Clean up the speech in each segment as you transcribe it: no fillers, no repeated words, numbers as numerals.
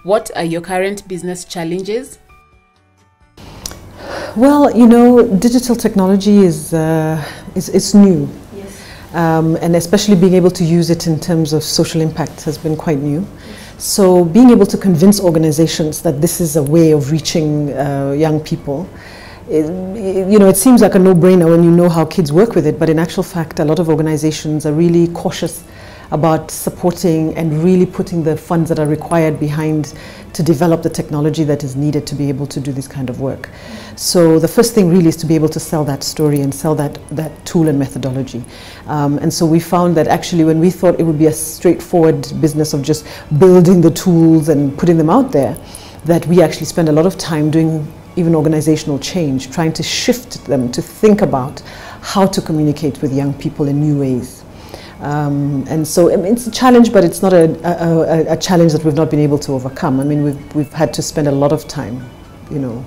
What are your current business challenges? Well, you know, digital technology is new. Yes. And especially being able to use it in terms of social impact has been quite new. Yes. So being able to convince organizations that this is a way of reaching young people, you know, it seems like a no-brainer when you know how kids work with it, but in actual fact, a lot of organizations are really cautious about supporting and really putting the funds that are required behind to develop the technology that is needed to be able to do this kind of work. So the first thing really is to be able to sell that story and sell that tool and methodology. And so we found that actually when we thought it would be a straightforward business of just building the tools and putting them out there, that we actually spend a lot of time doing even organizational change, trying to shift them to think about how to communicate with young people in new ways. And so I mean, it's a challenge, but it's not a challenge that we've not been able to overcome. I mean, we've had to spend a lot of time, you know,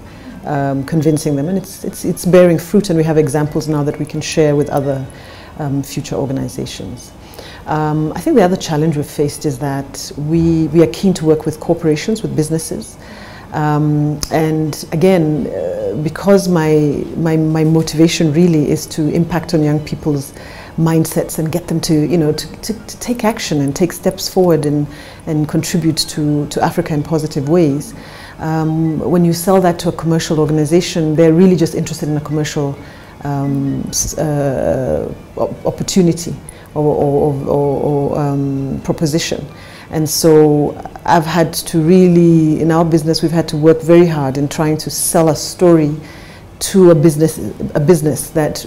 convincing them, and it's bearing fruit, and we have examples now that we can share with other future organizations. I think the other challenge we've faced is that we are keen to work with corporations, with businesses. And again, because my motivation really is to impact on young people's mindsets and get them to, you know, to take action and take steps forward and contribute to Africa in positive ways. When you sell that to a commercial organization, they're really just interested in a commercial opportunity or proposition. And so I've had to really, in our business, we've had to work very hard in trying to sell a story to a business that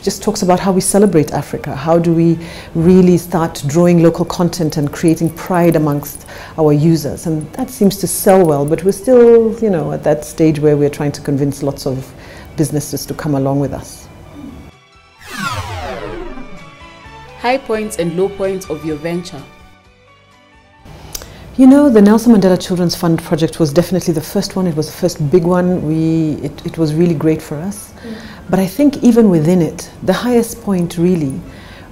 just talks about how we celebrate Africa. How do we really start drawing local content and creating pride amongst our users? And that seems to sell well, but we're still, you know, at that stage where we're trying to convince lots of businesses to come along with us. High points and low points of your venture. You know, the Nelson Mandela Children's Fund project was definitely the first one. It was the first big one. It was really great for us. But I think even within it, the highest point really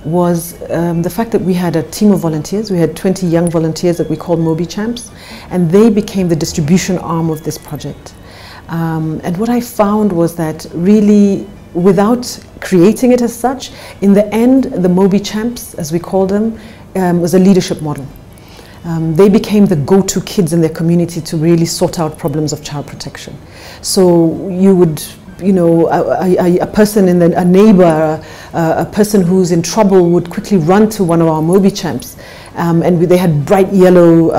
was the fact that we had a team of volunteers. We had 20 young volunteers that we called Mobi Champs, and they became the distribution arm of this project. And what I found was that really, without creating it as such, in the end, the Mobi Champs, as we called them, was a leadership model. They became the go-to kids in their community to really sort out problems of child protection. So you would, you know, a person in a neighbor, a person who's in trouble would quickly run to one of our Mobi Champs, and they had bright yellow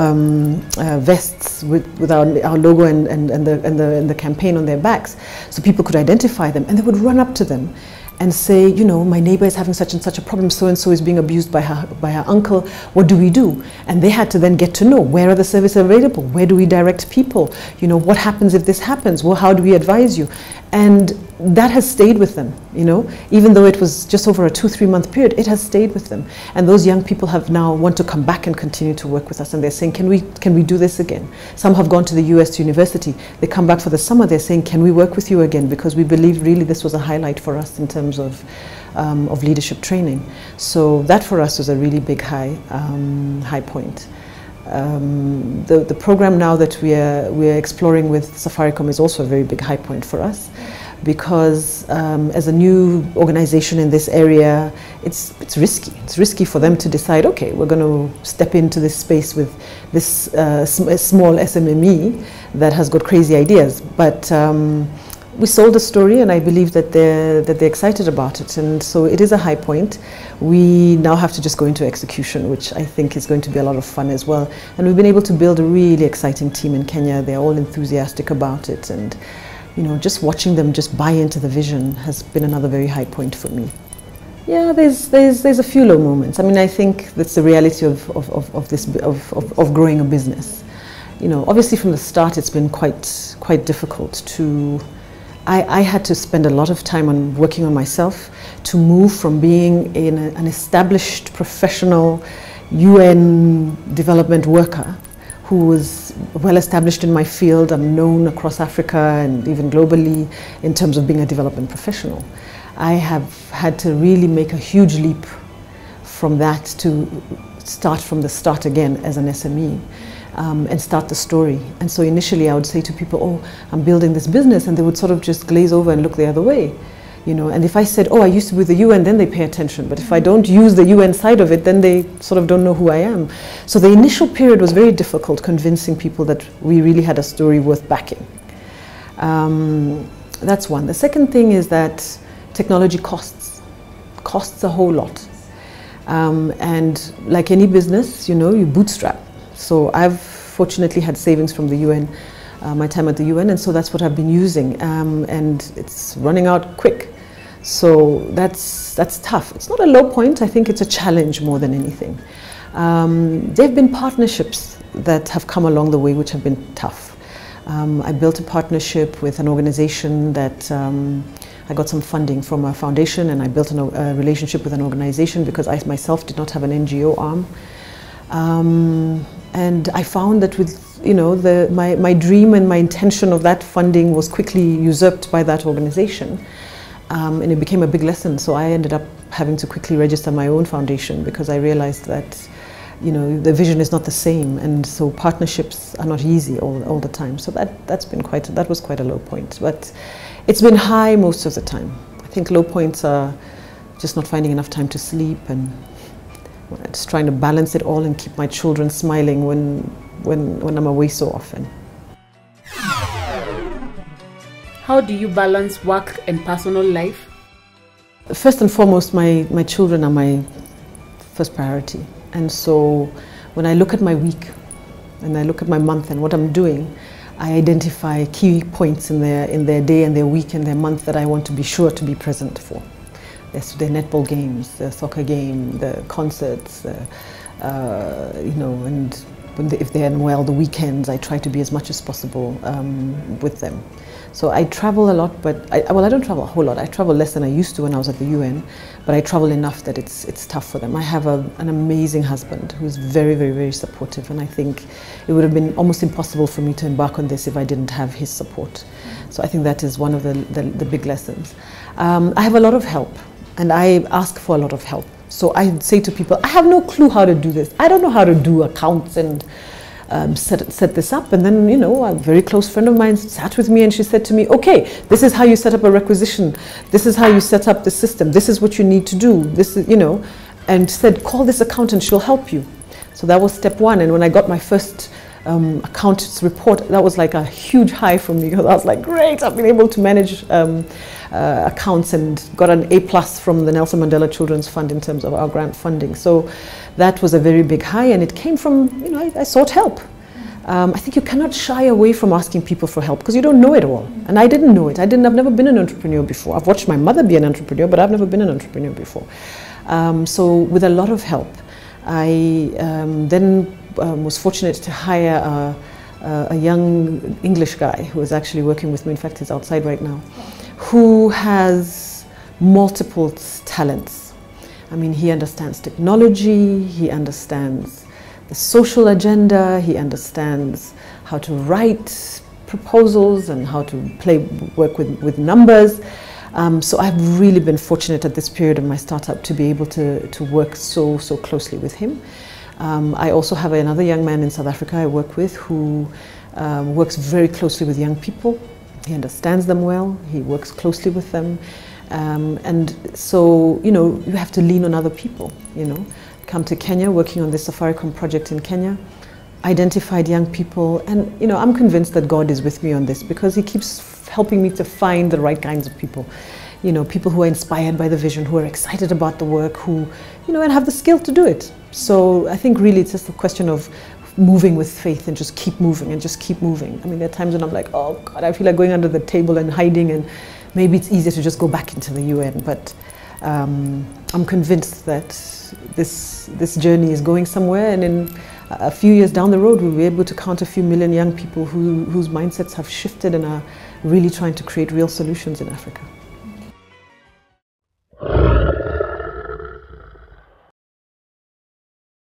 vests with our logo and the campaign on their backs, so people could identify them, and they would run up to them and say, you know, my neighbor is having such and such a problem, so-and-so is being abused by her uncle, what do we do? And they had to then get to know, where are the services available? Where do we direct people? You know, what happens if this happens? Well, how do we advise you? And that has stayed with them, you know, even though it was just over a 2-3 month period, it has stayed with them. And those young people have now want to come back and continue to work with us, and they're saying, can we do this again? Some have gone to the US university. They come back for the summer, they're saying, can we work with you again? Because we believe really this was a highlight for us in terms of leadership training. So that for us was a really big high point. The program now that we are exploring with Safaricom is also a very big high point for us, because as a new organization in this area, it's risky. It's risky for them to decide, okay, we're going to step into this space with this small SMME that has got crazy ideas. But we sold the story, and I believe that they're excited about it, and so it is a high point. We now have to just go into execution, which I think is going to be a lot of fun as well. And we've been able to build a really exciting team in Kenya. They're all enthusiastic about it, and you know, just watching them just buy into the vision has been another very high point for me. Yeah, there's a few low moments. I mean, I think that's the reality of growing a business. You know, obviously from the start it's been quite difficult to. I had to spend a lot of time on working on myself to move from being an established professional UN development worker who was well established in my field. I'm known across Africa and even globally in terms of being a development professional. I have had to really make a huge leap from that to start from the start again as an SME. and start the story. And so initially I would say to people, oh, I'm building this business, and they would sort of just glaze over and look the other way. You know, and if I said, oh, I used to be with the UN, then they pay attention. But if I don't use the UN side of it, then they sort of don't know who I am. So the initial period was very difficult, convincing people that we really had a story worth backing. That's one. The second thing is that technology costs a whole lot. And like any business, you know, you bootstrap. So I've fortunately had savings from the UN, my time at the UN, and so that's what I've been using. And it's running out quick. So that's tough. It's not a low point. I think it's a challenge more than anything. There have been partnerships that have come along the way which have been tough. I built a partnership with an organization that I got some funding from a foundation, and I built a relationship with an organization because I myself did not have an NGO arm. And I found that with, you know, my dream and my intention of that funding was quickly usurped by that organization. And it became a big lesson. So I ended up having to quickly register my own foundation because I realized that, you know, the vision is not the same, and so partnerships are not easy all the time. So that was quite a low point. But it's been high most of the time. I think low points are just not finding enough time to sleep, and just trying to balance it all and keep my children smiling when I'm away so often. How do you balance work and personal life? First and foremost, my children are my first priority. And so when I look at my week and I look at my month and what I'm doing, I identify key points in their day and their week and their month that I want to be sure to be present for. Their netball games, the soccer game, the concerts, you know, and if they're unwell, the weekends, I try to be as much as possible with them. So I travel a lot, but I don't travel a whole lot. I travel less than I used to when I was at the UN, but I travel enough that it's tough for them. I have an amazing husband who's very, very, very supportive, and I think it would have been almost impossible for me to embark on this if I didn't have his support. So I think that is one of the big lessons. I have a lot of help, and I ask for a lot of help. So I say to people, I have no clue how to do this. I don't know how to do accounts and set this up. And then, you know, a very close friend of mine sat with me and she said to me, okay, this is how you set up a requisition. This is how you set up the system. This is what you need to do. This is, you know, and said, call this accountant, she'll help you. So that was step one. And when I got my first accountant's report, that was like a huge high for me, because I was like, great, I've been able to manage accounts, and got an A+ from the Nelson Mandela Children's Fund in terms of our grant funding. So that was a very big high, and it came from, you know, I sought help. I think you cannot shy away from asking people for help because you don't know it all. And I didn't know it. I've never been an entrepreneur before. I've watched my mother be an entrepreneur, but I've never been an entrepreneur before. So with a lot of help, I then was fortunate to hire a young English guy who is actually working with me. In fact, he's outside right now, who has multiple talents. I mean, he understands technology, he understands the social agenda, he understands how to write proposals and how to work with numbers. So I've really been fortunate at this period of my startup to be able to work so closely with him. I also have another young man in South Africa I work with who works very closely with young people. He understands them well, he works closely with them. And so, you know, you have to lean on other people, you know. Come to Kenya, working on the Safaricom project in Kenya, identified young people, and, you know, I'm convinced that God is with me on this because he keeps helping me to find the right kinds of people. You know, people who are inspired by the vision, who are excited about the work, who, you know, and have the skill to do it. So I think really it's just a question of moving with faith and just keep moving and just keep moving. I mean, there are times when I'm like, oh God, I feel like going under the table and hiding, and maybe it's easier to just go back into the UN. But I'm convinced that this journey is going somewhere, and in a few years down the road, we'll be able to count a few million young people whose mindsets have shifted and are really trying to create real solutions in Africa.